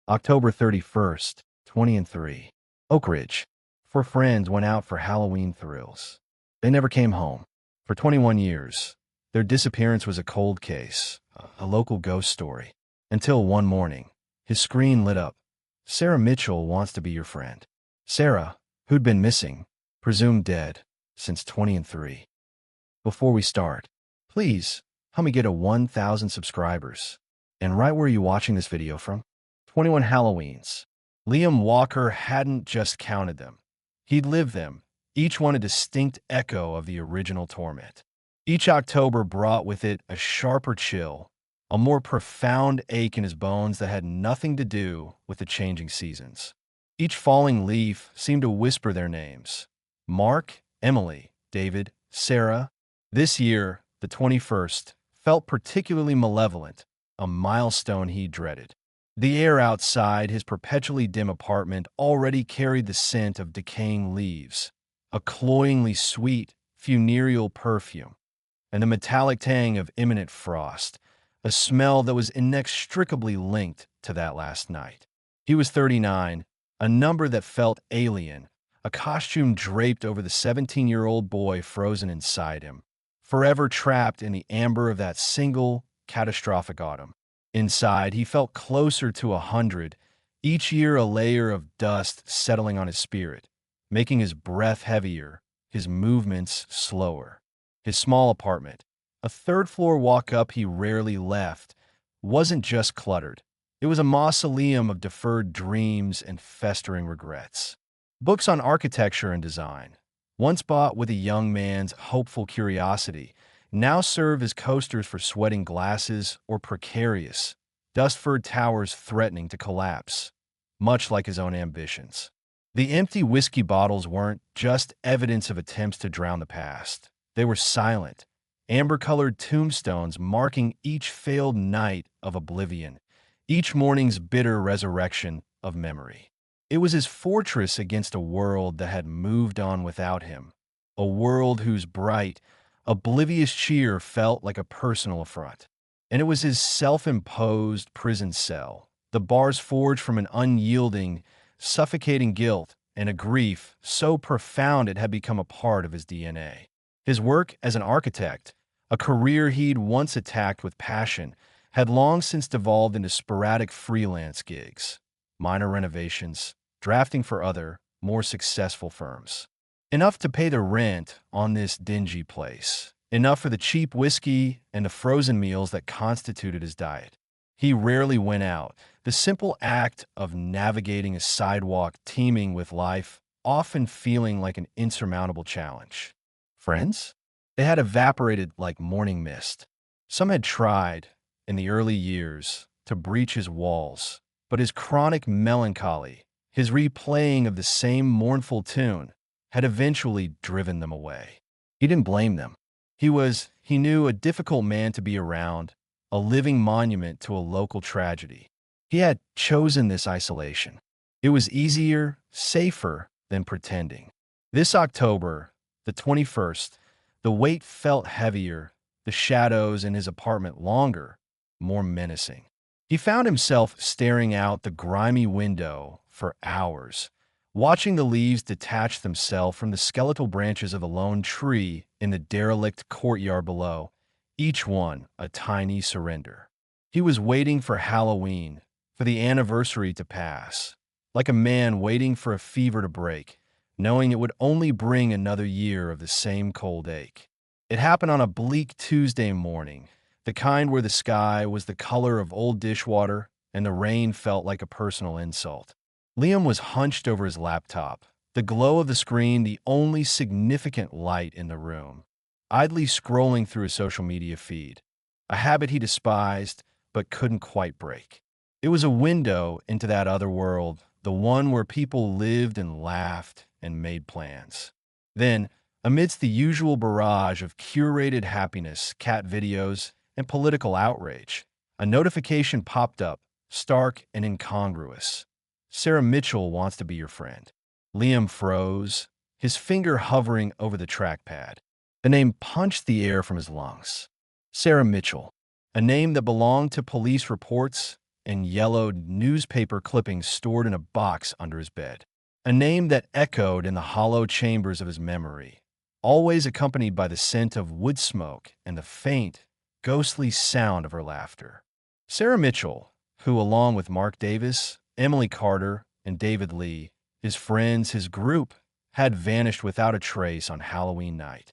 October 31st, 2003. Oak Ridge. Four friends went out for Halloween thrills. They never came home. For 21 years, their disappearance was a cold case, a local ghost story. Until one morning, his screen lit up. Sarah Mitchell wants to be your friend. Sarah, who'd been missing, presumed dead, since 2003. Before we start, please help me get to 1,000 subscribers. And right where are you watching this video from? 21 Halloweens. Liam Walker hadn't just counted them. He'd lived them, each one a distinct echo of the original torment. Each October brought with it a sharper chill, a more profound ache in his bones that had nothing to do with the changing seasons. Each falling leaf seemed to whisper their names. Mark, Emily, David, Sarah. This year, the 21st, felt particularly malevolent, a milestone he dreaded. The air outside his perpetually dim apartment already carried the scent of decaying leaves, a cloyingly sweet, funereal perfume, and the metallic tang of imminent frost, a smell that was inextricably linked to that last night. He was 39, a number that felt alien, a costume draped over the 17-year-old boy frozen inside him, forever trapped in the amber of that single, catastrophic autumn. Inside, he felt closer to 100, each year a layer of dust settling on his spirit, making his breath heavier, his movements slower. His small apartment, a third-floor walk-up he rarely left, wasn't just cluttered. It was a mausoleum of deferred dreams and festering regrets. Books on architecture and design, once bought with a young man's hopeful curiosity, now serve as coasters for sweating glasses or precarious, dust-furred towers threatening to collapse, much like his own ambitions. The empty whiskey bottles weren't just evidence of attempts to drown the past. They were silent, amber-colored tombstones marking each failed night of oblivion, each morning's bitter resurrection of memory. It was his fortress against a world that had moved on without him, a world whose bright, oblivious cheer felt like a personal affront. And it was his self-imposed prison cell, the bars forged from an unyielding, suffocating guilt and a grief so profound it had become a part of his DNA. His work as an architect, a career he'd once attacked with passion, had long since devolved into sporadic freelance gigs, minor renovations, drafting for other, more successful firms. Enough to pay the rent on this dingy place. Enough for the cheap whiskey and the frozen meals that constituted his diet. He rarely went out. The simple act of navigating a sidewalk teeming with life, often feeling like an insurmountable challenge. Friends? They had evaporated like morning mist. Some had tried, in the early years, to breach his walls, but his chronic melancholy, his replaying of the same mournful tune, had eventually driven them away. He didn't blame them. He knew, a difficult man to be around, a living monument to a local tragedy. He had chosen this isolation. It was easier, safer than pretending. This October, the 21st, the weight felt heavier, the shadows in his apartment longer, more menacing. He found himself staring out the grimy window for hours, watching the leaves detach themselves from the skeletal branches of a lone tree in the derelict courtyard below, each one a tiny surrender. He was waiting for Halloween, for the anniversary to pass, like a man waiting for a fever to break, knowing it would only bring another year of the same cold ache. It happened on a bleak Tuesday morning, the kind where the sky was the color of old dishwater and the rain felt like a personal insult. Liam was hunched over his laptop, the glow of the screen the only significant light in the room, idly scrolling through his social media feed, a habit he despised but couldn't quite break. It was a window into that other world, the one where people lived and laughed and made plans. Then, amidst the usual barrage of curated happiness, cat videos, and political outrage, a notification popped up, stark and incongruous. Sarah Mitchell wants to be your friend. Liam froze, his finger hovering over the trackpad. The name punched the air from his lungs. Sarah Mitchell, a name that belonged to police reports and yellowed newspaper clippings stored in a box under his bed. A name that echoed in the hollow chambers of his memory, always accompanied by the scent of wood smoke and the faint, ghostly sound of her laughter. Sarah Mitchell, who, along with Mark Davis, Emily Carter, and David Lee, his friends, his group, had vanished without a trace on Halloween night.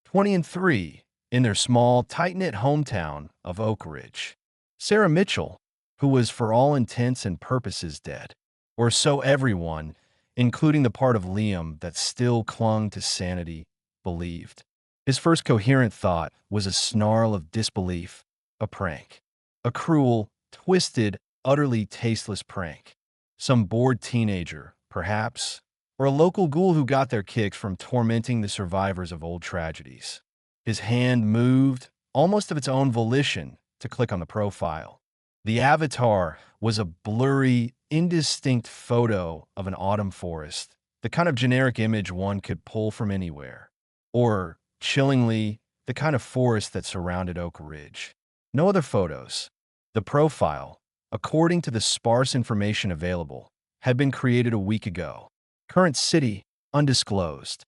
20 and 3, in their small, tight-knit hometown of Oak Ridge. Sarah Mitchell, who was for all intents and purposes dead, or so everyone, including the part of Liam that still clung to sanity, believed. His first coherent thought was a snarl of disbelief, a prank. A cruel, twisted, utterly tasteless prank. Some bored teenager, perhaps, or a local ghoul who got their kicks from tormenting the survivors of old tragedies. His hand moved, almost of its own volition, to click on the profile. The avatar was a blurry, indistinct photo of an autumn forest, the kind of generic image one could pull from anywhere. Or, chillingly, the kind of forest that surrounded Oak Ridge. No other photos. The profile, according to the sparse information available, had been created a week ago. Current city, undisclosed.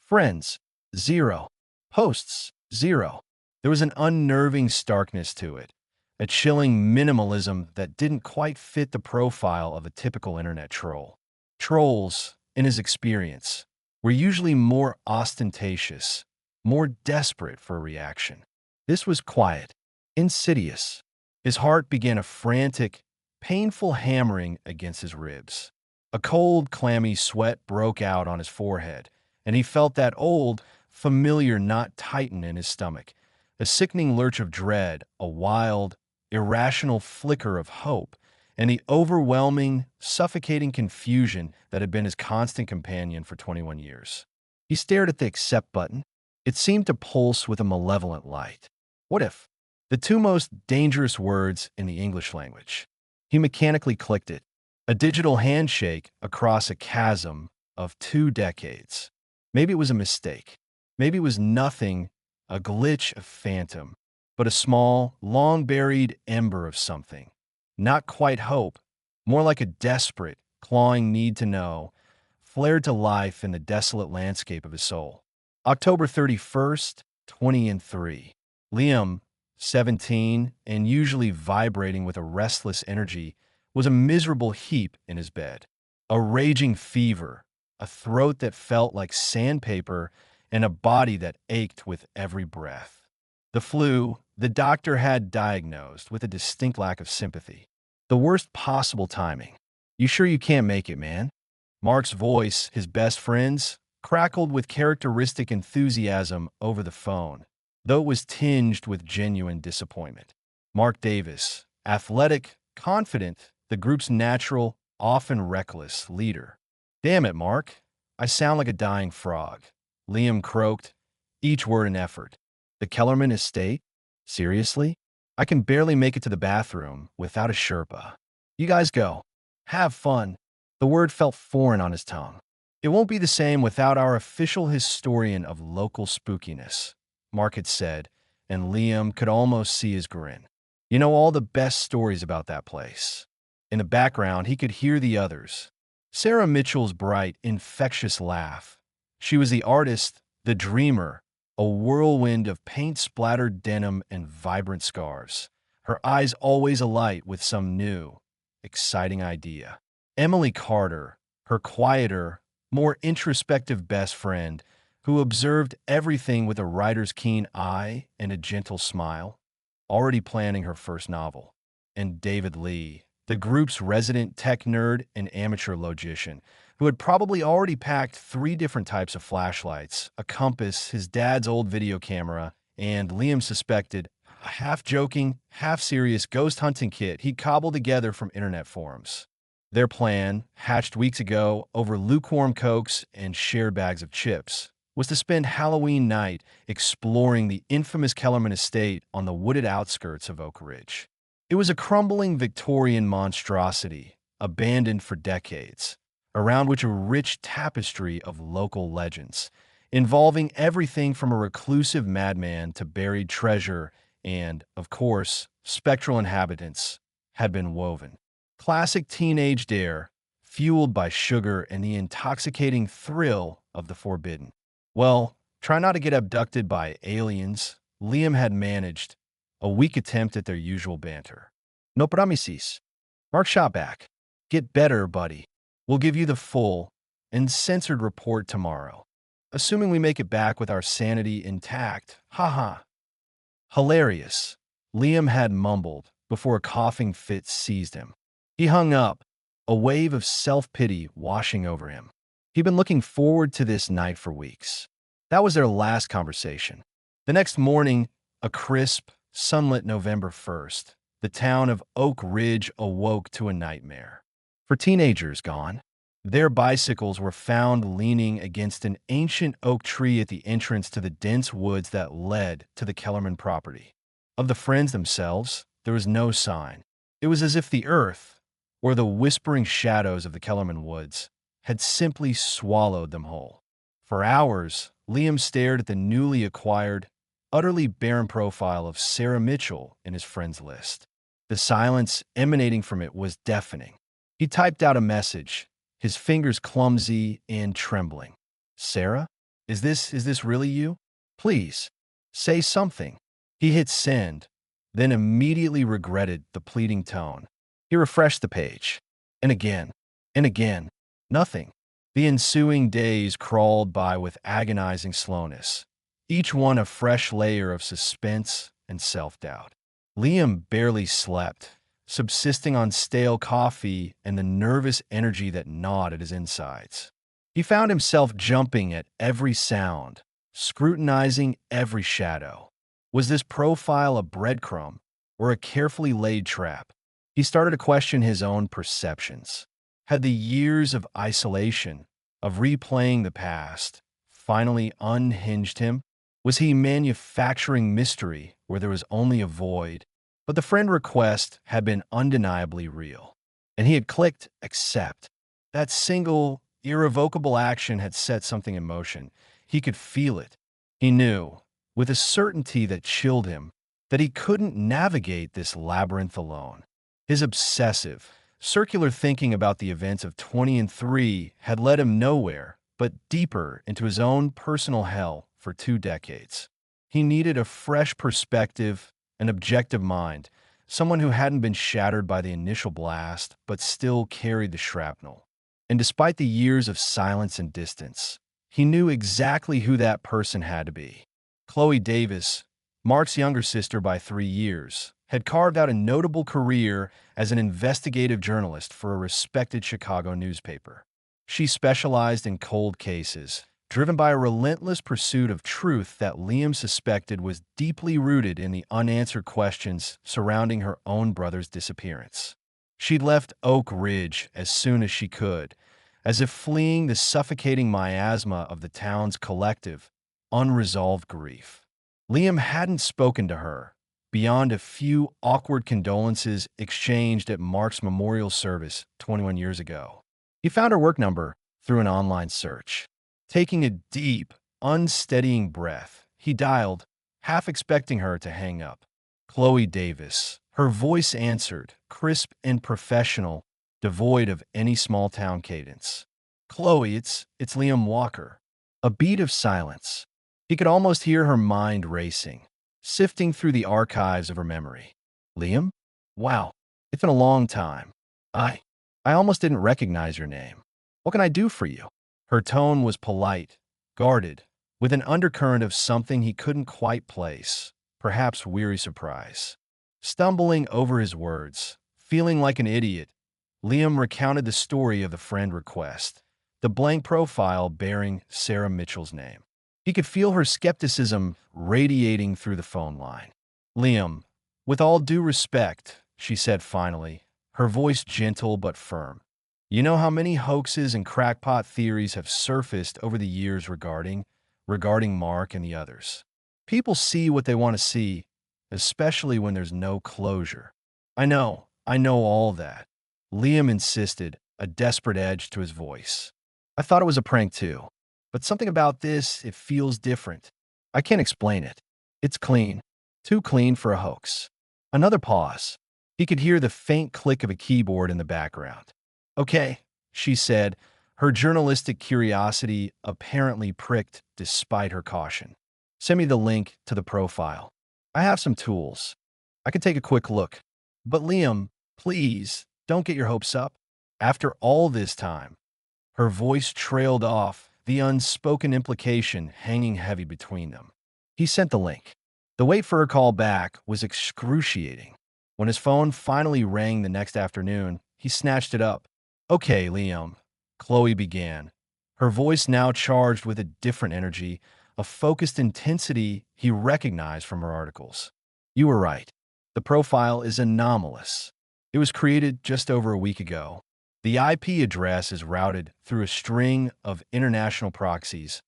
Friends, 0. Posts, 0. There was an unnerving starkness to it, a chilling minimalism that didn't quite fit the profile of a typical internet troll. Trolls, in his experience, were usually more ostentatious, more desperate for a reaction. This was quiet, insidious. His heart began a frantic, painful hammering against his ribs. A cold, clammy sweat broke out on his forehead, and he felt that old, familiar knot tighten in his stomach, a sickening lurch of dread, a wild, irrational flicker of hope, and the overwhelming, suffocating confusion that had been his constant companion for 21 years. He stared at the accept button. It seemed to pulse with a malevolent light. What if? The two most dangerous words in the English language. He mechanically clicked it, a digital handshake across a chasm of 2 decades. Maybe it was a mistake. Maybe it was nothing, a glitch, a phantom, but a small, long-buried ember of something. Not quite hope, more like a desperate, clawing need to know, flared to life in the desolate landscape of his soul. October 31st, 20 and 3. Liam, 17, and usually vibrating with a restless energy, was a miserable heap in his bed. A raging fever, a throat that felt like sandpaper, and a body that ached with every breath. The flu, the doctor had diagnosed with a distinct lack of sympathy. The worst possible timing. You sure you can't make it, man? Mark's voice, his best friend's, crackled with characteristic enthusiasm over the phone, though it was tinged with genuine disappointment. Mark Davis, athletic, confident, the group's natural, often reckless leader. Damn it, Mark. I sound like a dying frog. Liam croaked, each word an effort. The Kellerman estate? Seriously? I can barely make it to the bathroom without a Sherpa. You guys go. Have fun. The word felt foreign on his tongue. It won't be the same without our official historian of local spookiness, Mark had said, and Liam could almost see his grin. You know all the best stories about that place. In the background, he could hear the others. Sarah Mitchell's bright, infectious laugh. She was the artist, the dreamer, a whirlwind of paint-splattered denim and vibrant scarves, her eyes always alight with some new, exciting idea. Emily Carter, her quieter, more introspective best friend, who observed everything with a writer's keen eye and a gentle smile, already planning her first novel. And David Lee, the group's resident tech nerd and amateur logician, who had probably already packed 3 different types of flashlights, a compass, his dad's old video camera, and Liam suspected a half-joking, half-serious ghost hunting kit he cobbled together from internet forums. Their plan, hatched weeks ago over lukewarm Cokes and shared bags of chips, was to spend Halloween night exploring the infamous Kellerman estate on the wooded outskirts of Oak Ridge. It was a crumbling Victorian monstrosity, abandoned for decades, around which a rich tapestry of local legends, involving everything from a reclusive madman to buried treasure and, of course, spectral inhabitants, had been woven. Classic teenage dare, fueled by sugar and the intoxicating thrill of the forbidden. Well, try not to get abducted by aliens, Liam had managed, a weak attempt at their usual banter. No promises. Mark shot back. Get better, buddy. We'll give you the full, uncensored report tomorrow. Assuming we make it back with our sanity intact. Haha. Hilarious, Liam had mumbled before a coughing fit seized him. He hung up, a wave of self-pity washing over him. He'd been looking forward to this night for weeks. That was their last conversation. The next morning, a crisp, sunlit November 1st, the town of Oak Ridge awoke to a nightmare. For teenagers gone, their bicycles were found leaning against an ancient oak tree at the entrance to the dense woods that led to the Kellerman property. Of the friends themselves, there was no sign. It was as if the earth, or the whispering shadows of the Kellerman woods, had simply swallowed them whole. For hours, Liam stared at the newly acquired, utterly barren profile of Sarah Mitchell in his friends list. The silence emanating from it was deafening. He typed out a message, his fingers clumsy and trembling. Sarah? Is this really you? Please, say something. He hit send, then immediately regretted the pleading tone. He refreshed the page. And again. Nothing. The ensuing days crawled by with agonizing slowness, each one a fresh layer of suspense and self-doubt. Liam barely slept, subsisting on stale coffee and the nervous energy that gnawed at his insides. He found himself jumping at every sound, scrutinizing every shadow. Was this profile a breadcrumb or a carefully laid trap? He started to question his own perceptions. Had the years of isolation, of replaying the past, finally unhinged him? Was he manufacturing mystery where there was only a void? But the friend request had been undeniably real, and he had clicked accept. That single, irrevocable action had set something in motion. He could feel it. He knew, with a certainty that chilled him, that he couldn't navigate this labyrinth alone. His obsessive, circular thinking about the events of 20 and 3 had led him nowhere but deeper into his own personal hell for 2 decades. He needed a fresh perspective, an objective mind, someone who hadn't been shattered by the initial blast but still carried the shrapnel. And despite the years of silence and distance, he knew exactly who that person had to be. Chloe Davis, Mark's younger sister by 3 years, had carved out a notable career as an investigative journalist for a respected Chicago newspaper. She specialized in cold cases, driven by a relentless pursuit of truth that Liam suspected was deeply rooted in the unanswered questions surrounding her own brother's disappearance. She'd left Oak Ridge as soon as she could, as if fleeing the suffocating miasma of the town's collective, unresolved grief. Liam hadn't spoken to her, beyond a few awkward condolences exchanged at Mark's memorial service 21 years ago. He found her work number through an online search. Taking a deep, unsteadying breath, he dialed, half expecting her to hang up. Chloe Davis. Her voice answered, crisp and professional, devoid of any small-town cadence. Chloe, it's Liam Walker. A beat of silence. He could almost hear her mind racing, sifting through the archives of her memory. Liam? Wow, it's been a long time. I almost didn't recognize your name. What can I do for you? Her tone was polite, guarded, with an undercurrent of something he couldn't quite place, perhaps weary surprise. Stumbling over his words, feeling like an idiot, Liam recounted the story of the friend request, the blank profile bearing Sarah Mitchell's name. He could feel her skepticism radiating through the phone line. Liam, with all due respect, she said finally, her voice gentle but firm. You know how many hoaxes and crackpot theories have surfaced over the years regarding Mark and the others. People see what they want to see, especially when there's no closure. I know all that. Liam insisted, a desperate edge to his voice. I thought it was a prank too, but something about this, it feels different. I can't explain it. It's clean. Too clean for a hoax. Another pause. He could hear the faint click of a keyboard in the background. "Okay," she said, her journalistic curiosity apparently pricked despite her caution. "Send me the link to the profile. I have some tools. I could take a quick look. But Liam, please, don't get your hopes up." After all this time, her voice trailed off, the unspoken implication hanging heavy between them. He sent the link. The wait for her call back was excruciating. When his phone finally rang the next afternoon, he snatched it up. "Okay, Liam," Chloe began, her voice now charged with a different energy, a focused intensity he recognized from her articles. "You were right. The profile is anomalous. It was created just over a week ago. The IP address is routed through a string of international proxies,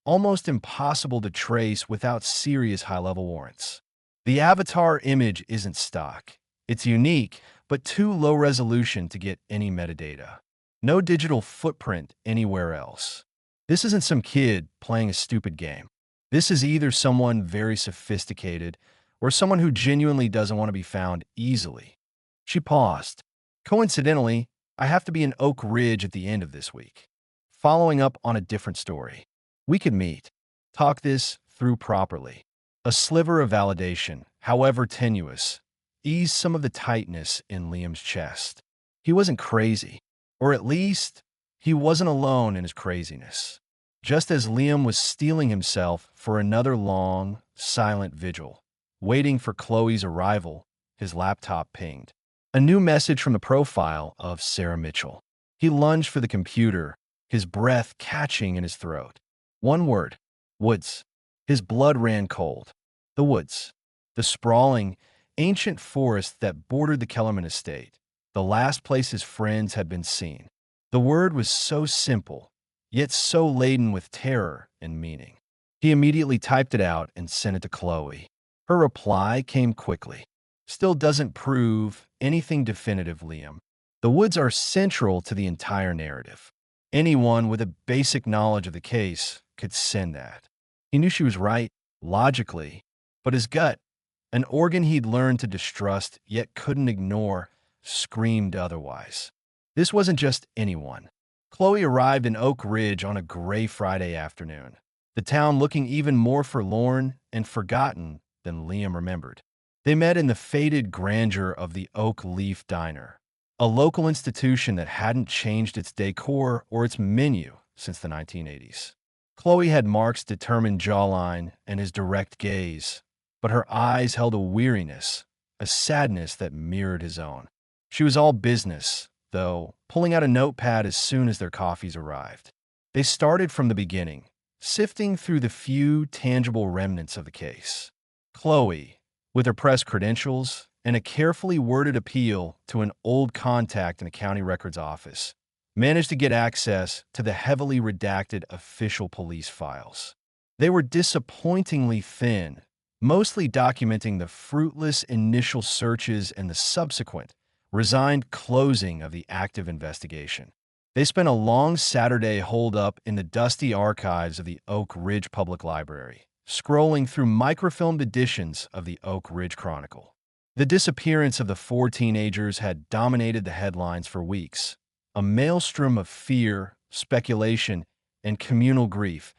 almost impossible to trace without serious high-level warrants. The avatar image isn't stock. It's unique, but too low resolution to get any metadata. No digital footprint anywhere else. This isn't some kid playing a stupid game. This is either someone very sophisticated or someone who genuinely doesn't want to be found easily." She paused. "Coincidentally, I have to be in Oak Ridge at the end of this week, following up on a different story. We could meet, talk this through properly." A sliver of validation, however tenuous, eased some of the tightness in Liam's chest. He wasn't crazy, or at least, he wasn't alone in his craziness. Just as Liam was steeling himself for another long, silent vigil, waiting for Chloe's arrival, his laptop pinged. A new message from the profile of Sarah Mitchell. He lunged for the computer, his breath catching in his throat. One word: woods. His blood ran cold. The woods. The sprawling, ancient forest that bordered the Kellerman estate. The last place his friends had been seen. The word was so simple, yet so laden with terror and meaning. He immediately typed it out and sent it to Chloe. Her reply came quickly. "Still doesn't prove anything definitive, Liam. The woods are central to the entire narrative. Anyone with a basic knowledge of the case could send that." He knew she was right, logically, but his gut, an organ he'd learned to distrust yet couldn't ignore, screamed otherwise. This wasn't just anyone. Chloe arrived in Oak Ridge on a gray Friday afternoon, the town looking even more forlorn and forgotten than Liam remembered. They met in the faded grandeur of the Oak Leaf Diner, a local institution that hadn't changed its decor or its menu since the 1980s. Chloe had Mark's determined jawline and his direct gaze, but her eyes held a weariness, a sadness that mirrored his own. She was all business, though, pulling out a notepad as soon as their coffees arrived. They started from the beginning, sifting through the few tangible remnants of the case. Chloe, with her press credentials and a carefully worded appeal to an old contact in the county records office, managed to get access to the heavily redacted official police files. They were disappointingly thin, mostly documenting the fruitless initial searches and the subsequent, resigned closing of the active investigation. They spent a long Saturday holed up in the dusty archives of the Oak Ridge Public Library, scrolling through microfilmed editions of the Oak Ridge Chronicle. The disappearance of the 4 teenagers had dominated the headlines for weeks, a maelstrom of fear, speculation, and communal grief,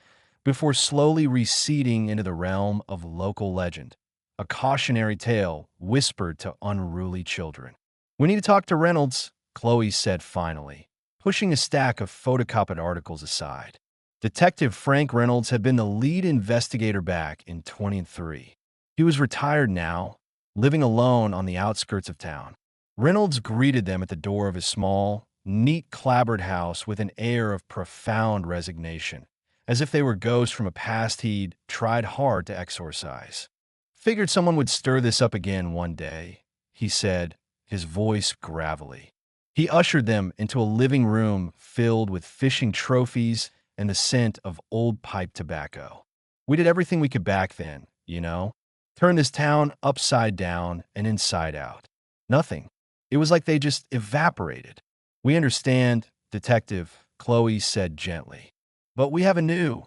before slowly receding into the realm of local legend, a cautionary tale whispered to unruly children. "We need to talk to Reynolds," Chloe said finally, pushing a stack of photocopied articles aside. Detective Frank Reynolds had been the lead investigator back in 2003. He was retired now, living alone on the outskirts of town. Reynolds greeted them at the door of his small, neat clapboard house with an air of profound resignation, as if they were ghosts from a past he'd tried hard to exorcise. "Figured someone would stir this up again one day," he said, his voice gravelly. He ushered them into a living room filled with fishing trophies and the scent of old pipe tobacco. "We did everything we could back then, you know? Turned this town upside down and inside out. Nothing. It was like they just evaporated." "We understand, Detective," Chloe said gently. "But we have a new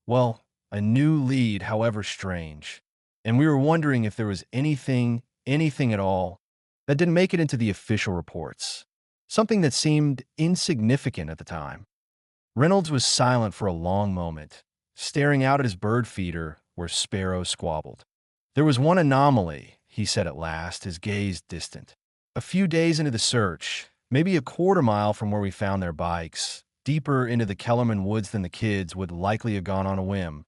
lead, however strange. And we were wondering if there was anything at all that didn't make it into the official reports, something that seemed insignificant at the time. Reynolds was silent for a long moment, staring out at his bird feeder where sparrows squabbled. There was one anomaly, he said at last, his gaze distant. A few days into the search, maybe a quarter mile from where we found their bikes, deeper into the Kellerman woods than the kids would likely have gone on a whim,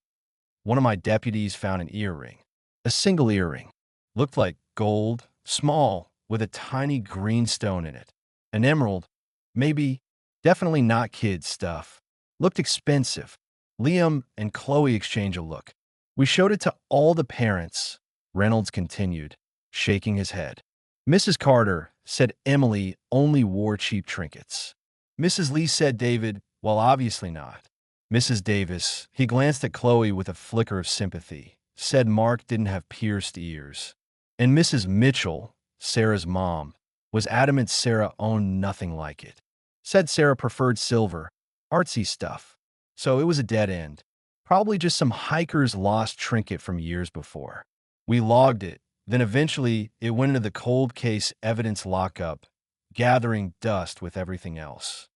one of my deputies found an earring. A single earring. Looked like gold, small, with a tiny green stone in it. An emerald, maybe, definitely not kids' stuff. Looked expensive. Liam and Chloe exchanged a look. We showed it to all the parents, Reynolds continued, shaking his head. Mrs. Carter said Emily only wore cheap trinkets. Mrs. Lee said David, well, obviously not. Mrs. Davis, he glanced at Chloe with a flicker of sympathy, said Mark didn't have pierced ears. And Mrs. Mitchell, Sarah's mom, was adamant Sarah owned nothing like it. Said Sarah preferred silver, artsy stuff. So it was a dead end. Probably just some hiker's lost trinket from years before. We logged it, then eventually it went into the cold case evidence lockup, gathering dust with everything else.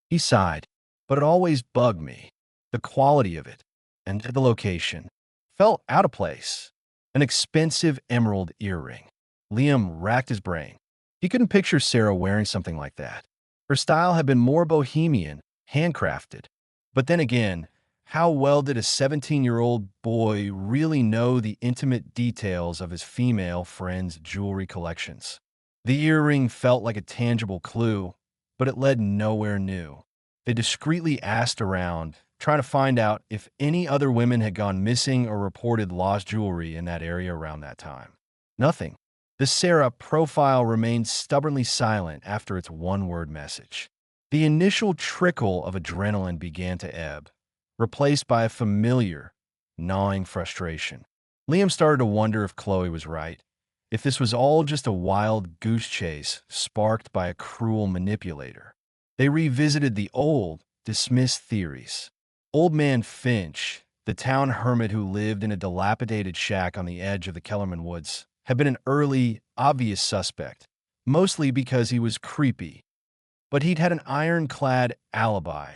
He sighed, but it always bugged me. The quality of it, and the location, felt out of place. An expensive emerald earring. Liam racked his brain. He couldn't picture Sarah wearing something like that. Her style had been more bohemian, handcrafted. But then again, how well did a 17-year-old boy really know the intimate details of his female friends' jewelry collections? The earring felt like a tangible clue, but it led nowhere new. They discreetly asked around, trying to find out if any other women had gone missing or reported lost jewelry in that area around that time. Nothing. The Sarah profile remained stubbornly silent after its one-word message. The initial trickle of adrenaline began to ebb, replaced by a familiar, gnawing frustration. Liam started to wonder if Chloe was right, if this was all just a wild goose chase sparked by a cruel manipulator. They revisited the old, dismissed theories. Old Man Finch, the town hermit who lived in a dilapidated shack on the edge of the Kellerman woods, had been an early, obvious suspect, mostly because he was creepy. But he'd had an ironclad alibi.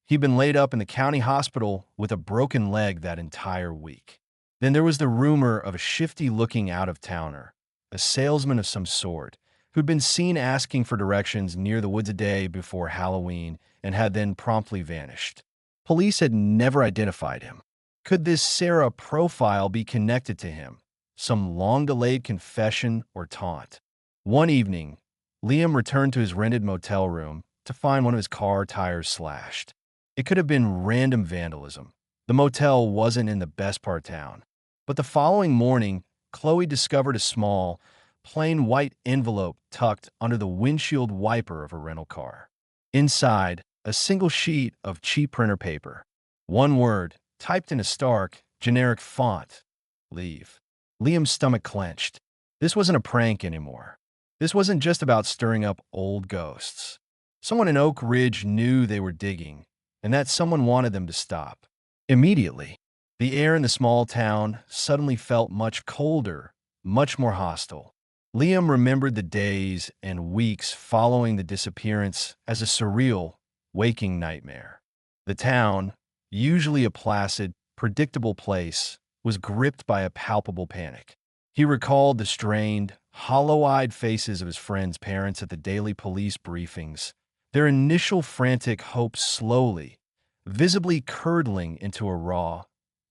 He'd been laid up in the county hospital with a broken leg that entire week. Then there was the rumor of a shifty-looking out-of-towner, a salesman of some sort, who'd been seen asking for directions near the woods a day before Halloween and had then promptly vanished. Police had never identified him. Could this Sarah profile be connected to him? Some long-delayed confession or taunt? One evening, Liam returned to his rented motel room to find one of his car tires slashed. It could have been random vandalism. The motel wasn't in the best part of town. But the following morning, Chloe discovered a small, plain white envelope tucked under the windshield wiper of her rental car. Inside, a single sheet of cheap printer paper. One word, typed in a stark, generic font. Leave. Liam's stomach clenched. This wasn't a prank anymore. This wasn't just about stirring up old ghosts. Someone in Oak Ridge knew they were digging, and that someone wanted them to stop. Immediately, the air in the small town suddenly felt much colder, much more hostile. Liam remembered the days and weeks following the disappearance as a surreal, waking nightmare. The town, usually a placid, predictable place, was gripped by a palpable panic. He recalled the strained, hollow-eyed faces of his friends' parents at the daily police briefings, their initial frantic hopes slowly, visibly curdling into a raw,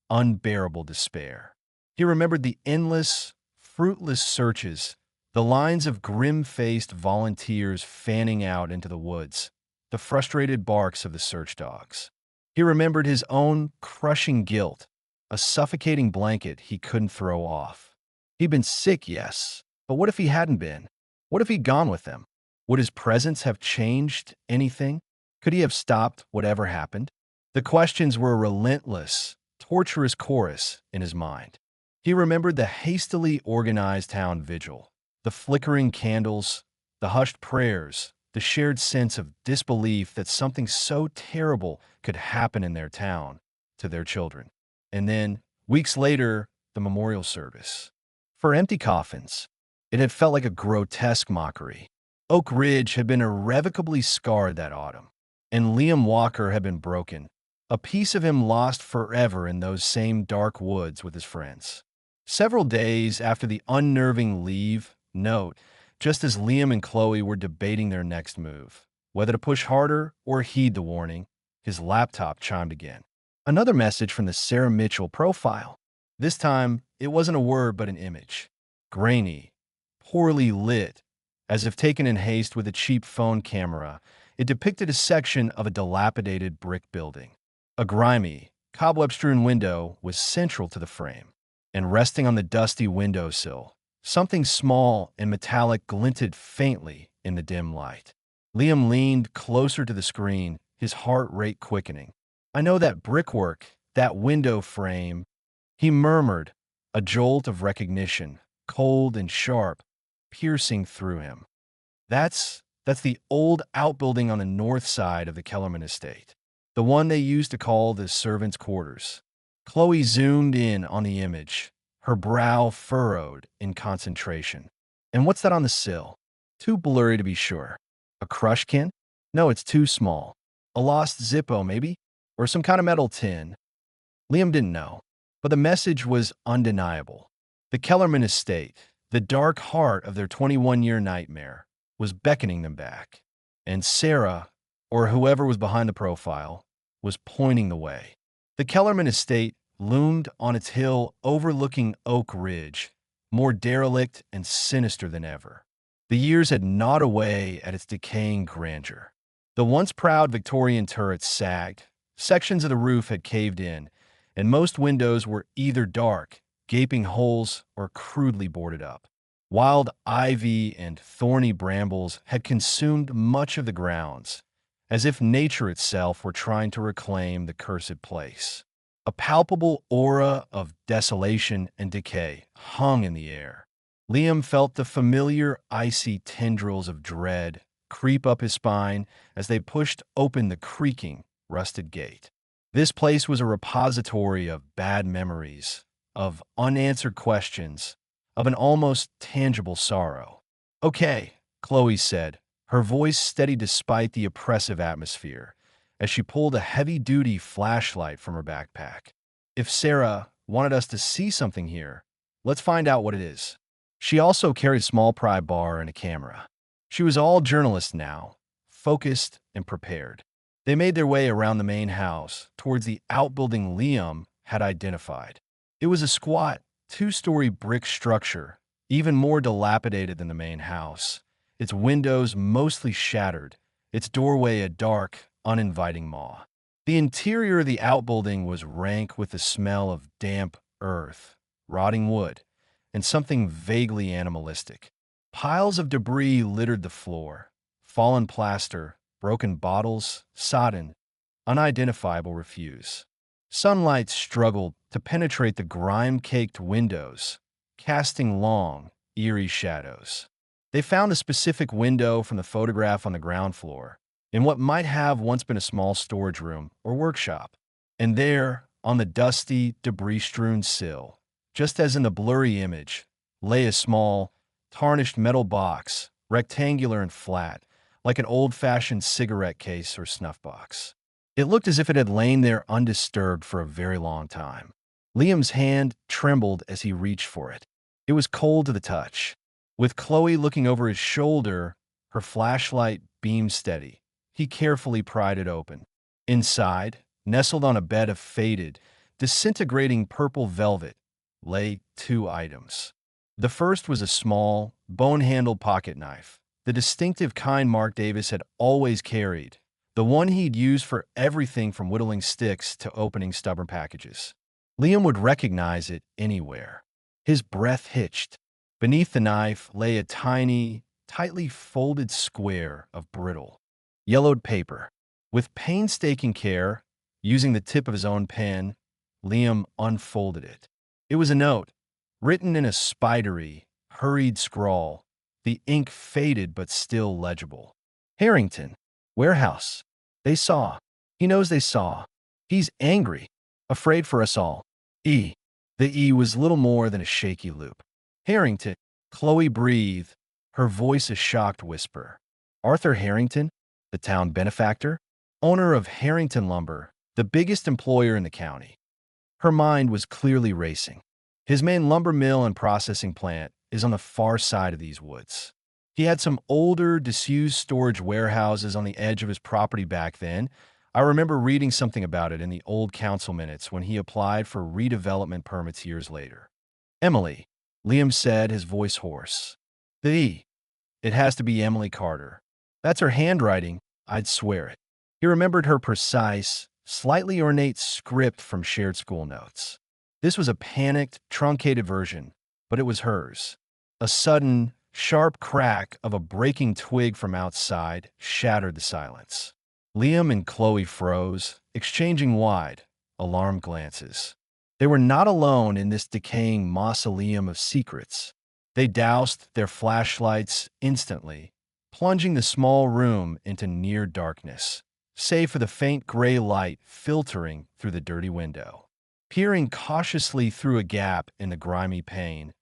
unbearable despair. He remembered the endless, fruitless searches, the lines of grim-faced volunteers fanning out into the woods, the frustrated barks of the search dogs. He remembered his own crushing guilt, a suffocating blanket he couldn't throw off. He'd been sick, yes, but what if he hadn't been? What if he'd gone with them? Would his presence have changed anything? Could he have stopped whatever happened? The questions were a relentless, torturous chorus in his mind. He remembered the hastily organized town vigil, the flickering candles, the hushed prayers, the shared sense of disbelief that something so terrible could happen in their town to their children. And then, weeks later, the memorial service. For empty coffins, It had felt like a grotesque mockery. Oak Ridge had been irrevocably scarred that autumn, and Liam Walker had been broken, a piece of him lost forever in those same dark woods with his friends. Several days after the unnerving leave note, just as Liam and Chloe were debating their next move, whether to push harder or heed the warning, his laptop chimed again. Another message from the Sarah Mitchell profile. This time, it wasn't a word but an image. Grainy, poorly lit, as if taken in haste with a cheap phone camera, it depicted a section of a dilapidated brick building. A grimy, cobweb-strewn window was central to the frame, and resting on the dusty windowsill, something small and metallic glinted faintly in the dim light. Liam leaned closer to the screen, his heart rate quickening. "I know that brickwork, that window frame," he murmured, a jolt of recognition, cold and sharp, piercing through him. That's the old outbuilding on the north side of the Kellerman estate, the one they used to call the servants' quarters. Chloe zoomed in on the image, her brow furrowed in concentration. "And what's that on the sill? Too blurry to be sure. A crushkin? No, it's too small. A lost Zippo, maybe? Or some kind of metal tin?" Liam didn't know, but the message was undeniable. The Kellerman estate, the dark heart of their 21-year nightmare, was beckoning them back. And Sarah, or whoever was behind the profile, was pointing the way. The Kellerman estate loomed on its hill overlooking Oak Ridge, more derelict and sinister than ever. The years had gnawed away at its decaying grandeur. The once proud Victorian turrets sagged, sections of the roof had caved in, and most windows were either dark, gaping holes, or crudely boarded up. Wild ivy and thorny brambles had consumed much of the grounds, as if nature itself were trying to reclaim the cursed place. A palpable aura of desolation and decay hung in the air. Liam felt the familiar icy tendrils of dread creep up his spine as they pushed open the creaking, rusted gate. This place was a repository of bad memories, of unanswered questions, of an almost tangible sorrow. "Okay," Chloe said, her voice steady despite the oppressive atmosphere, as she pulled a heavy-duty flashlight from her backpack. "If Sarah wanted us to see something here, let's find out what it is." She also carried a small pry bar and a camera. She was all journalist now, focused and prepared. They made their way around the main house, towards the outbuilding Liam had identified. It was a squat, two-story brick structure, even more dilapidated than the main house, its windows mostly shattered, its doorway a dark, uninviting maw. The interior of the outbuilding was rank with the smell of damp earth, rotting wood, and something vaguely animalistic. Piles of debris littered the floor, fallen plaster, broken bottles, sodden, unidentifiable refuse. Sunlight struggled to penetrate the grime-caked windows, casting long, eerie shadows. They found a specific window from the photograph on the ground floor, in what might have once been a small storage room or workshop. And there, on the dusty, debris-strewn sill, just as in the blurry image, lay a small, tarnished metal box, rectangular and flat, like an old-fashioned cigarette case or snuff box. It looked as if it had lain there undisturbed for a very long time. Liam's hand trembled as he reached for it. It was cold to the touch. With Chloe looking over his shoulder, her flashlight beamed steady. He carefully pried it open. Inside, nestled on a bed of faded, disintegrating purple velvet, lay two items. The first was a small, bone-handled pocket knife, the distinctive kind Mark Davis had always carried, the one he'd used for everything from whittling sticks to opening stubborn packages. Liam would recognize it anywhere. His breath hitched. Beneath the knife lay a tiny, tightly folded square of brittle, yellowed paper. With painstaking care, using the tip of his own pen, Liam unfolded it. It was a note, written in a spidery, hurried scrawl, the ink faded but still legible. "Harrington, warehouse. They saw. He knows they saw. He's angry, afraid for us all. E." The E was little more than a shaky loop. "Harrington, Chloe breathed, her voice a shocked whisper. Arthur Harrington, the town benefactor, owner of Harrington Lumber, the biggest employer in the county. Her mind was clearly racing. His main lumber mill and processing plant is on the far side of these woods. He had some older, disused storage warehouses on the edge of his property back then. I remember reading something about it in the old council minutes when he applied for redevelopment permits years later. Emily, Liam said, his voice hoarse. It has to be Emily Carter. That's her handwriting, I'd swear it. He remembered her precise, slightly ornate script from shared school notes. This was a panicked, truncated version, but it was hers. A sudden, sharp crack of a breaking twig from outside shattered the silence. Liam and Chloe froze, exchanging wide, alarmed glances. They were not alone in this decaying mausoleum of secrets. They doused their flashlights instantly, plunging the small room into near darkness, save for the faint gray light filtering through the dirty window. Peering cautiously through a gap in the grimy pane,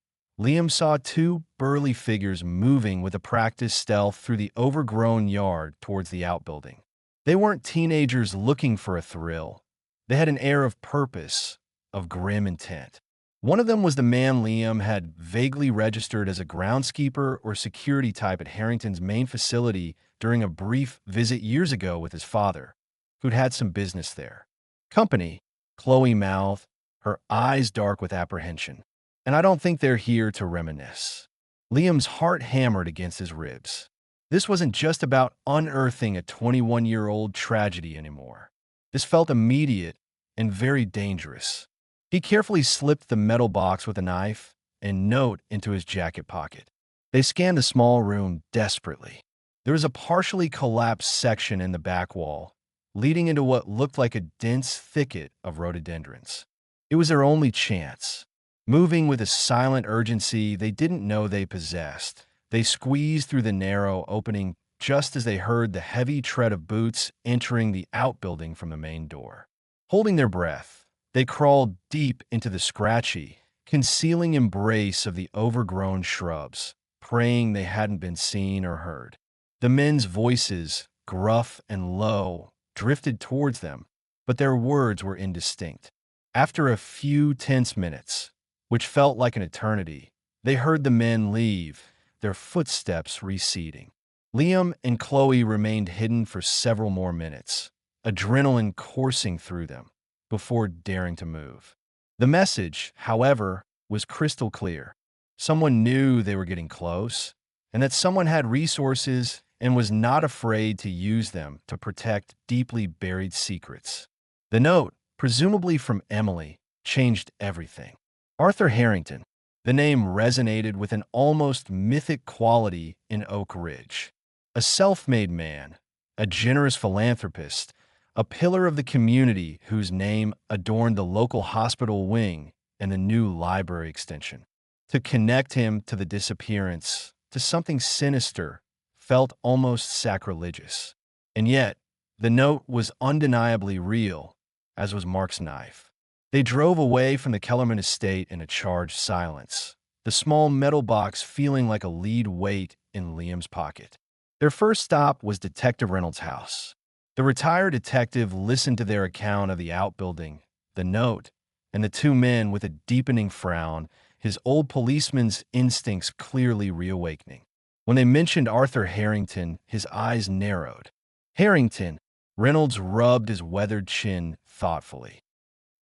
Liam saw two burly figures moving with a practiced stealth through the overgrown yard towards the outbuilding. They weren't teenagers looking for a thrill. They had an air of purpose, of grim intent. One of them was the man Liam had vaguely registered as a groundskeeper or security type at Harrington's main facility during a brief visit years ago with his father, who'd had some business there. Company, Chloe mouthed, her eyes dark with apprehension. And I don't think they're here to reminisce. Liam's heart hammered against his ribs. This wasn't just about unearthing a 21-year-old tragedy anymore. This felt immediate and very dangerous. He carefully slipped the metal box with a knife and note into his jacket pocket. They scanned the small room desperately. There was a partially collapsed section in the back wall, leading into what looked like a dense thicket of rhododendrons. It was their only chance. Moving with a silent urgency they didn't know they possessed, they squeezed through the narrow opening just as they heard the heavy tread of boots entering the outbuilding from the main door. Holding their breath, they crawled deep into the scratchy, concealing embrace of the overgrown shrubs, praying they hadn't been seen or heard. The men's voices, gruff and low, drifted towards them, but their words were indistinct. After a few tense minutes, which felt like an eternity, they heard the men leave, their footsteps receding. Liam and Chloe remained hidden for several more minutes, adrenaline coursing through them, before daring to move. The message, however, was crystal clear. Someone knew they were getting close, and that someone had resources and was not afraid to use them to protect deeply buried secrets. The note, presumably from Emily, changed everything. Arthur Harrington. The name resonated with an almost mythic quality in Oak Ridge. A self-made man, a generous philanthropist, a pillar of the community whose name adorned the local hospital wing and the new library extension. To connect him to the disappearance, to something sinister, felt almost sacrilegious. And yet, the note was undeniably real, as was Mark's knife. They drove away from the Kellerman estate in a charged silence, the small metal box feeling like a lead weight in Liam's pocket. Their first stop was Detective Reynolds' house. The retired detective listened to their account of the outbuilding, the note, and the two men with a deepening frown, his old policeman's instincts clearly reawakening. When they mentioned Arthur Harrington, his eyes narrowed. Harrington, Reynolds rubbed his weathered chin thoughtfully.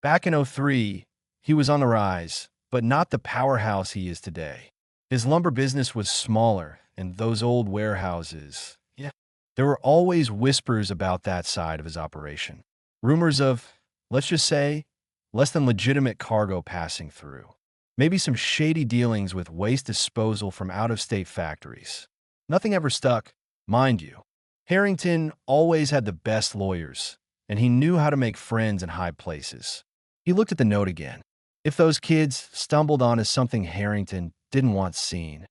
Back in '03, he was on the rise, but not the powerhouse he is today. His lumber business was smaller, and those old warehouses, there were always whispers about that side of his operation. Rumors of, let's just say, less than legitimate cargo passing through. Maybe some shady dealings with waste disposal from out-of-state factories. Nothing ever stuck, mind you. Harrington always had the best lawyers, and he knew how to make friends in high places. He looked at the note again. If those kids stumbled onto something Harrington didn't want seen.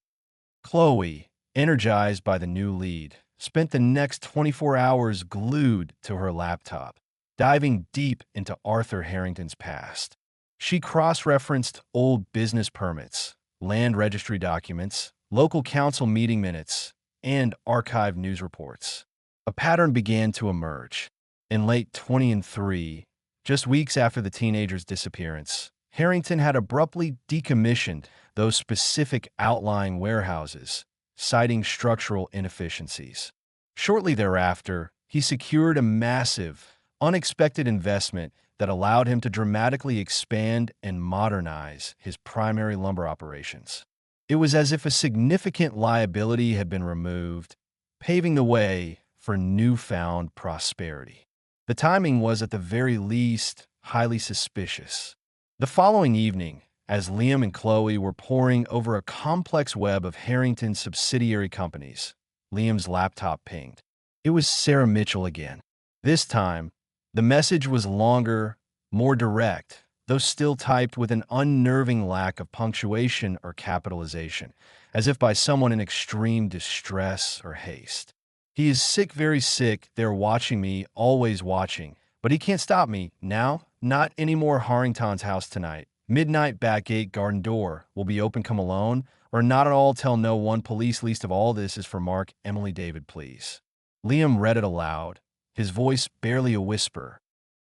Chloe, energized by the new lead, spent the next 24 hours glued to her laptop, diving deep into Arthur Harrington's past. She cross-referenced old business permits, land registry documents, local council meeting minutes, and archived news reports. A pattern began to emerge. In late 2003, just weeks after the teenager's disappearance, Harrington had abruptly decommissioned those specific outlying warehouses, citing structural inefficiencies. Shortly thereafter, he secured a massive, unexpected investment that allowed him to dramatically expand and modernize his primary lumber operations. It was as if a significant liability had been removed, paving the way for newfound prosperity. The timing was, at the very least, highly suspicious. The following evening, as Liam and Chloe were poring over a complex web of Harrington's subsidiary companies, Liam's laptop pinged. It was Sarah Mitchell again. This time, the message was longer, more direct, though still typed with an unnerving lack of punctuation or capitalization, as if by someone in extreme distress or haste. He is sick, very sick. They're watching me, always watching. But he can't stop me. Now, not any more Harrington's house tonight. Midnight back gate garden door. Will be open, come alone. Or not at all, tell no one. Police, least of all this is for Mark, Emily, David, please. Liam read it aloud, his voice barely a whisper.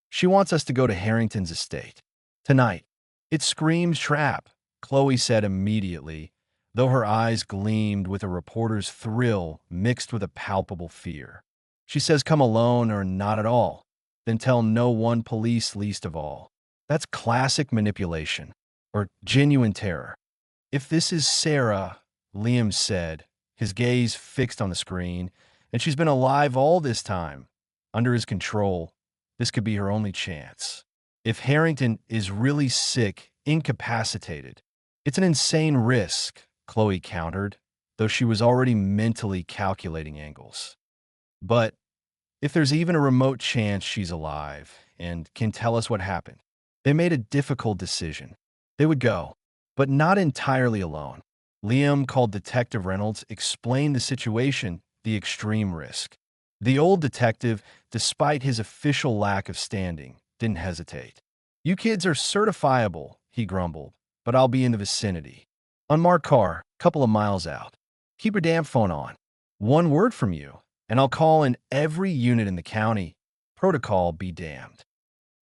She wants us to go to Harrington's estate. Tonight. It screams trap, Chloe said immediately, though her eyes gleamed with a reporter's thrill mixed with a palpable fear. She says come alone or not at all. Then tell no one, police, least of all. That's classic manipulation, or genuine terror. If this is Sarah, Liam said, his gaze fixed on the screen, and she's been alive all this time, under his control, this could be her only chance. If Harrington is really sick, incapacitated, it's an insane risk, Chloe countered, though she was already mentally calculating angles. But if there's even a remote chance she's alive and can tell us what happened, they made a difficult decision. They would go, but not entirely alone. Liam called Detective Reynolds, explained the situation, the extreme risk. The old detective, despite his official lack of standing, didn't hesitate. You kids are certifiable, he grumbled, but I'll be in the vicinity. Unmarked car, couple of miles out. Keep your damn phone on. One word from you, and I'll call in every unit in the county. Protocol be damned.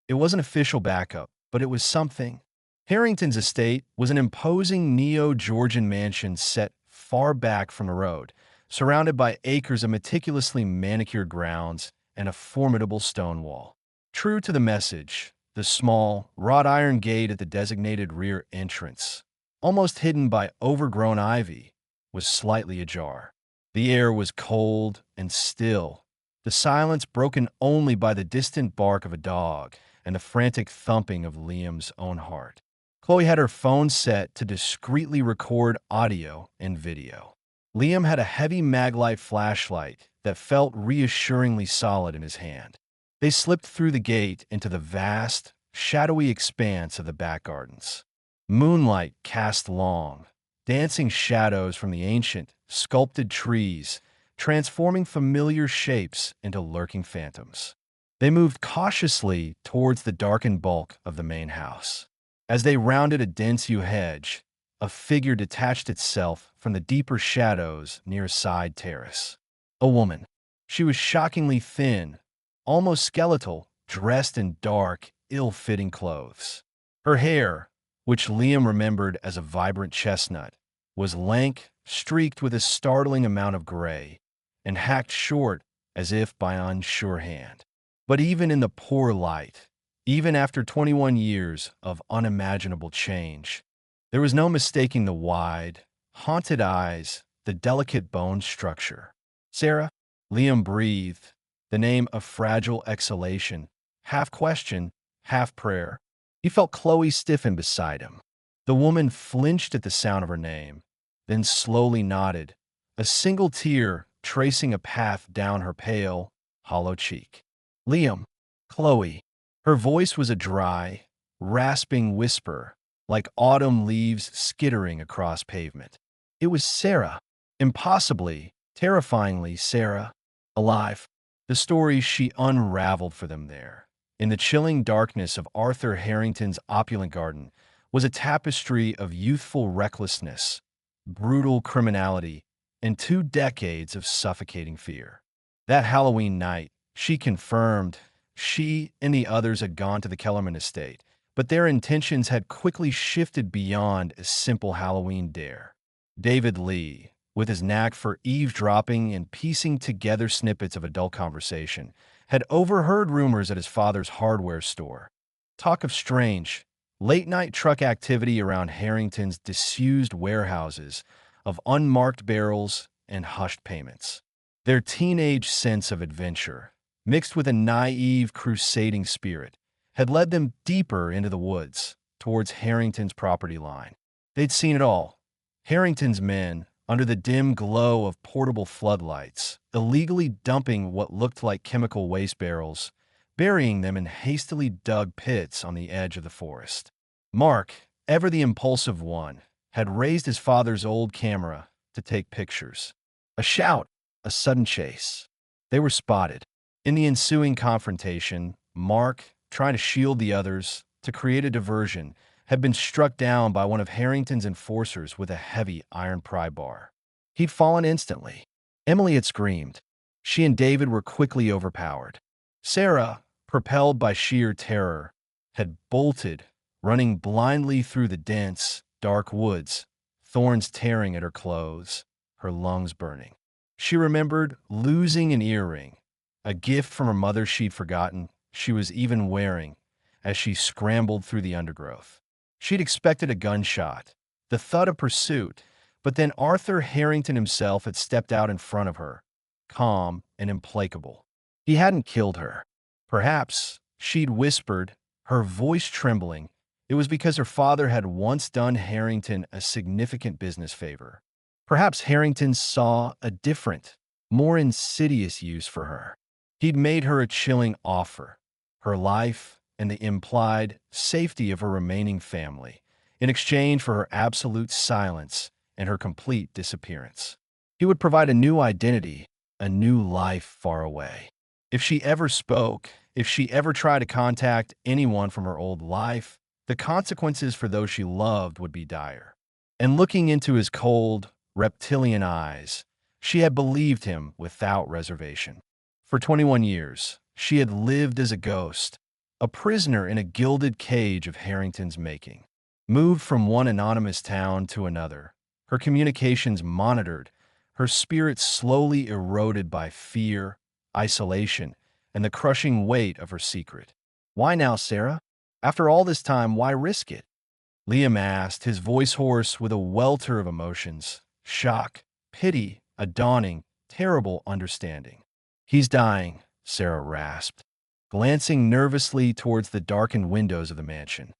It wasn't official backup, but it was something. Harrington's estate was an imposing neo-Georgian mansion set far back from the road, surrounded by acres of meticulously manicured grounds and a formidable stone wall. True to the message, the small, wrought iron gate at the designated rear entrance, almost hidden by overgrown ivy, was slightly ajar. The air was cold and still, the silence broken only by the distant bark of a dog and the frantic thumping of Liam's own heart. Chloe had her phone set to discreetly record audio and video. Liam had a heavy maglite flashlight that felt reassuringly solid in his hand. They slipped through the gate into the vast, shadowy expanse of the back gardens. Moonlight cast long, dancing shadows from the ancient, sculpted trees, transforming familiar shapes into lurking phantoms. They moved cautiously towards the darkened bulk of the main house. As they rounded a dense yew hedge, a figure detached itself from the deeper shadows near a side terrace. A woman. She was shockingly thin, almost skeletal, dressed in dark, ill-fitting clothes. Her hair, which Liam remembered as a vibrant chestnut, was lank, streaked with a startling amount of gray, and hacked short as if by an unsure hand. But even in the poor light, even after 21 years of unimaginable change, there was no mistaking the wide, haunted eyes, the delicate bone structure. Sarah, Liam breathed, the name a fragile exhalation, half question, half prayer. He felt Chloe stiffen beside him. The woman flinched at the sound of her name, then slowly nodded, a single tear tracing a path down her pale, hollow cheek. Liam, Chloe. Her voice was a dry, rasping whisper, like autumn leaves skittering across pavement. It was Sarah. Impossibly, terrifyingly Sarah. Alive. The story she unraveled for them there, in the chilling darkness of Arthur Harrington's opulent garden, was a tapestry of youthful recklessness, brutal criminality, and 2 decades of suffocating fear. That Halloween night, she confirmed, she and the others had gone to the Kellerman estate, but their intentions had quickly shifted beyond a simple Halloween dare. David Lee, with his knack for eavesdropping and piecing together snippets of adult conversation, had overheard rumors at his father's hardware store. Talk of strange, late-night truck activity around Harrington's disused warehouses, of unmarked barrels and hushed payments. Their teenage sense of adventure, mixed with a naive, crusading spirit, had led them deeper into the woods, towards Harrington's property line. They'd seen it all. Harrington's men, under the dim glow of portable floodlights, illegally dumping what looked like chemical waste barrels, burying them in hastily dug pits on the edge of the forest. Mark, ever the impulsive one, had raised his father's old camera to take pictures. A shout, a sudden chase. They were spotted. In the ensuing confrontation, Mark, trying to shield the others, to create a diversion, had been struck down by one of Harrington's enforcers with a heavy iron pry bar. He'd fallen instantly. Emily had screamed. She and David were quickly overpowered. Sarah, propelled by sheer terror, had bolted, running blindly through the dense, dark woods, thorns tearing at her clothes, her lungs burning. She remembered losing an earring, a gift from her mother she'd forgotten she was even wearing, as she scrambled through the undergrowth. She'd expected a gunshot, the thud of pursuit, but then Arthur Harrington himself had stepped out in front of her, calm and implacable. He hadn't killed her. Perhaps, she'd whispered, her voice trembling, it was because her father had once done Harrington a significant business favor. Perhaps Harrington saw a different, more insidious use for her. He'd made her a chilling offer, her life and the implied safety of her remaining family, in exchange for her absolute silence and her complete disappearance. He would provide a new identity, a new life far away. If she ever spoke, if she ever tried to contact anyone from her old life, the consequences for those she loved would be dire. And looking into his cold, reptilian eyes, she had believed him without reservation. For 21 years, she had lived as a ghost, a prisoner in a gilded cage of Harrington's making. Moved from one anonymous town to another, her communications monitored, her spirit slowly eroded by fear, isolation, and the crushing weight of her secret. Why now, Sarah? After all this time, why risk it? Liam asked, his voice hoarse with a welter of emotions, shock, pity, a dawning, terrible understanding. He's dying, Sarah rasped, glancing nervously towards the darkened windows of the mansion.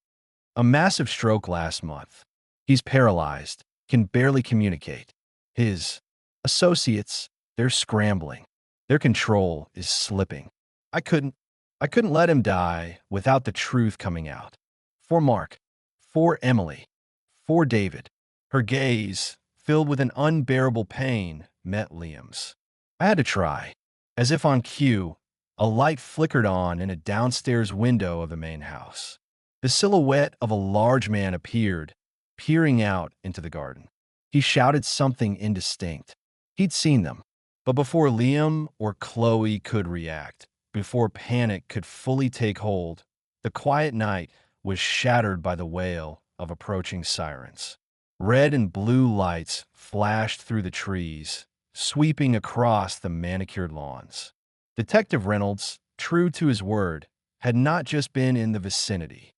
A massive stroke last month. He's paralyzed, can barely communicate. His associates, they're scrambling. Their control is slipping. I couldn't let him die without the truth coming out. For Mark, for Emily, for David. Her gaze, filled with an unbearable pain, met Liam's. I had to try. As if on cue, a light flickered on in a downstairs window of the main house. The silhouette of a large man appeared, peering out into the garden. He shouted something indistinct. He'd seen them. But before Liam or Chloe could react, before panic could fully take hold, the quiet night was shattered by the wail of approaching sirens. Red and blue lights flashed through the trees, sweeping across the manicured lawns. Detective Reynolds, true to his word, had not just been in the vicinity.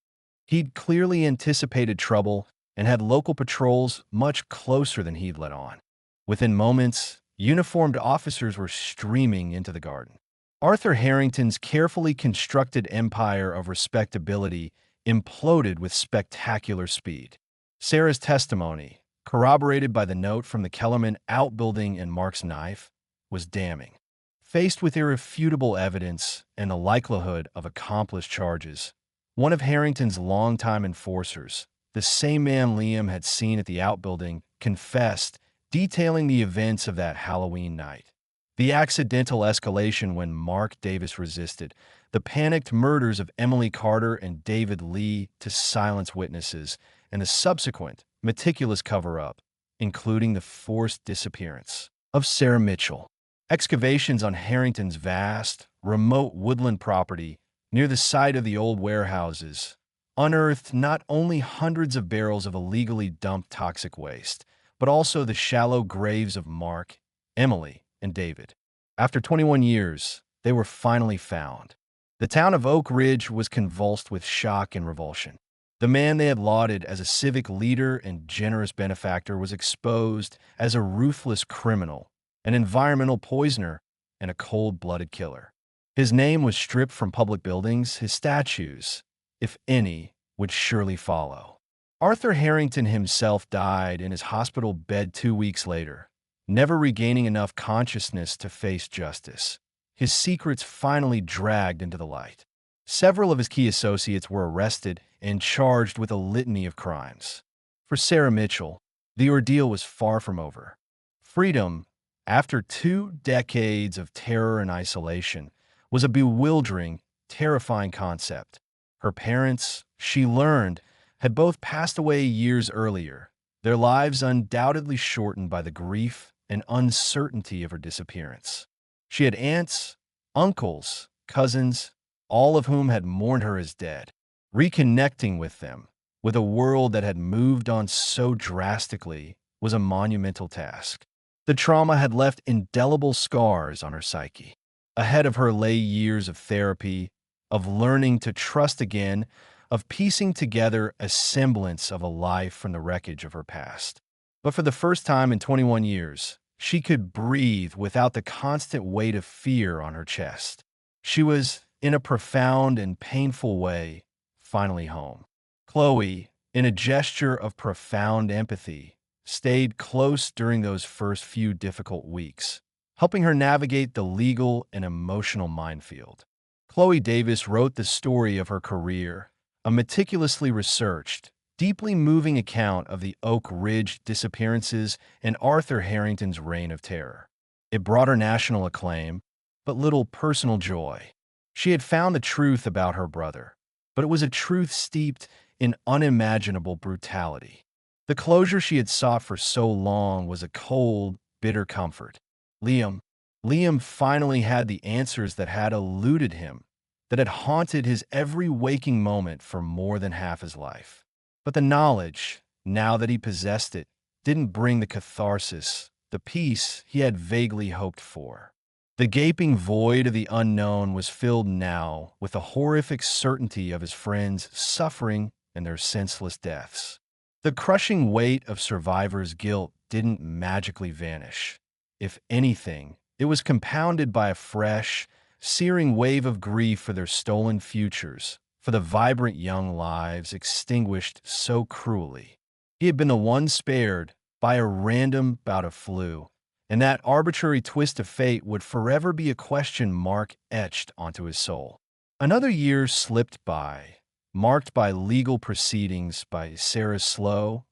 He'd clearly anticipated trouble and had local patrols much closer than he'd let on. Within moments, uniformed officers were streaming into the garden. Arthur Harrington's carefully constructed empire of respectability imploded with spectacular speed. Sarah's testimony, corroborated by the note from the Kellerman outbuilding and Mark's knife, was damning. Faced with irrefutable evidence and the likelihood of accomplished charges, one of Harrington's longtime enforcers, the same man Liam had seen at the outbuilding, confessed, detailing the events of that Halloween night. The accidental escalation when Mark Davis resisted, the panicked murders of Emily Carter and David Lee to silence witnesses, and the subsequent, meticulous cover-up, including the forced disappearance of Sarah Mitchell. Excavations on Harrington's vast, remote woodland property near the site of the old warehouses unearthed not only hundreds of barrels of illegally dumped toxic waste, but also the shallow graves of Mark, Emily, and David. After 21 years, they were finally found. The town of Oak Ridge was convulsed with shock and revulsion. The man they had lauded as a civic leader and generous benefactor was exposed as a ruthless criminal, an environmental poisoner, and a cold-blooded killer. His name was stripped from public buildings. His statues, if any, would surely follow. Arthur Harrington himself died in his hospital bed 2 weeks later, never regaining enough consciousness to face justice. His secrets finally dragged into the light. Several of his key associates were arrested and charged with a litany of crimes. For Sarah Mitchell, the ordeal was far from over. Freedom, after 2 decades of terror and isolation, was a bewildering, terrifying concept. Her parents, she learned, had both passed away years earlier, their lives undoubtedly shortened by the grief and uncertainty of her disappearance. She had aunts, uncles, cousins, all of whom had mourned her as dead. Reconnecting with them, with a world that had moved on so drastically, was a monumental task. The trauma had left indelible scars on her psyche. Ahead of her lay years of therapy, of learning to trust again, of piecing together a semblance of a life from the wreckage of her past. But for the first time in 21 years, she could breathe without the constant weight of fear on her chest. She was, in a profound and painful way, finally home. Chloe, in a gesture of profound empathy, stayed close during those first few difficult weeks, helping her navigate the legal and emotional minefield. Chloe Davis wrote the story of her career, a meticulously researched, deeply moving account of the Oak Ridge disappearances and Arthur Harrington's reign of terror. It brought her national acclaim, but little personal joy. She had found the truth about her brother, but it was a truth steeped in unimaginable brutality. The closure she had sought for so long was a cold, bitter comfort. Liam finally had the answers that had eluded him, that had haunted his every waking moment for more than half his life. But the knowledge, now that he possessed it, didn't bring the catharsis, the peace he had vaguely hoped for. The gaping void of the unknown was filled now with the horrific certainty of his friends' suffering and their senseless deaths. The crushing weight of survivors' guilt didn't magically vanish. If anything, it was compounded by a fresh, searing wave of grief for their stolen futures, for the vibrant young lives extinguished so cruelly. He had been the one spared by a random bout of flu, and that arbitrary twist of fate would forever be a question mark etched onto his soul. Another year slipped by, marked by legal proceedings, by Sarah's slow,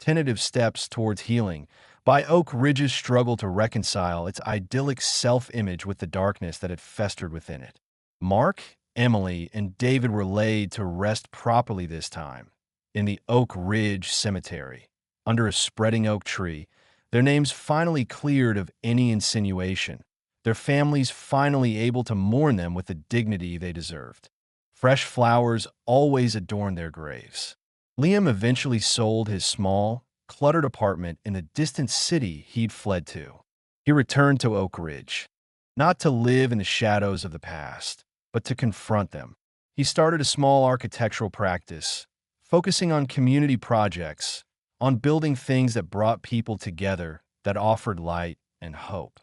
tentative steps towards healing, by Oak Ridge's struggle to reconcile its idyllic self-image with the darkness that had festered within it. Mark, Emily, and David were laid to rest properly this time, in the Oak Ridge Cemetery, under a spreading oak tree, their names finally cleared of any insinuation, their families finally able to mourn them with the dignity they deserved. Fresh flowers always adorned their graves. Liam eventually sold his small, cluttered apartment in the distant city he'd fled to. He returned to Oak Ridge, not to live in the shadows of the past, but to confront them. He started a small architectural practice, focusing on community projects, on building things that brought people together, that offered light and hope.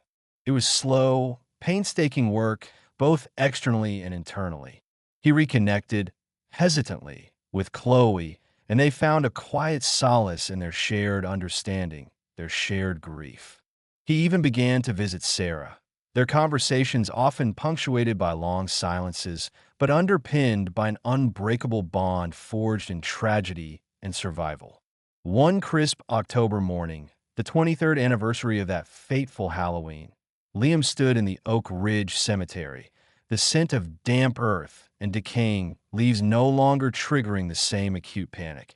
It was slow, painstaking work, both externally and internally. He reconnected, hesitantly, with Chloe, and they found a quiet solace in their shared understanding, their shared grief. He even began to visit Sarah, their conversations often punctuated by long silences, but underpinned by an unbreakable bond forged in tragedy and survival. One crisp October morning, the 23rd anniversary of that fateful Halloween, Liam stood in the Oak Ridge Cemetery, the scent of damp earth and decaying leaves no longer triggering the same acute panic,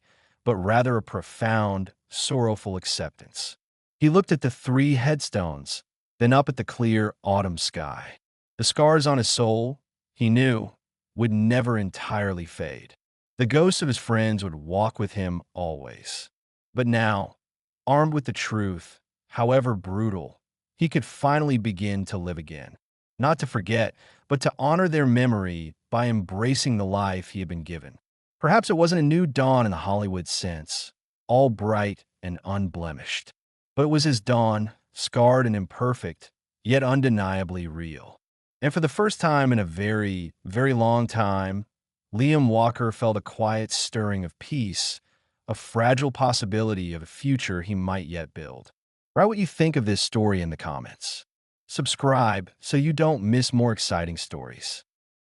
but rather a profound, sorrowful acceptance. He looked at the 3 headstones, then up at the clear autumn sky. The scars on his soul, he knew, would never entirely fade. The ghosts of his friends would walk with him always. But now, armed with the truth, however brutal, he could finally begin to live again. Not to forget, but to honor their memory by embracing the life he had been given. Perhaps it wasn't a new dawn in the Hollywood sense, all bright and unblemished. But it was his dawn, scarred and imperfect, yet undeniably real. And for the first time in a very, very long time, Liam Walker felt a quiet stirring of peace, a fragile possibility of a future he might yet build. Write what you think of this story in the comments. Subscribe so you don't miss more exciting stories.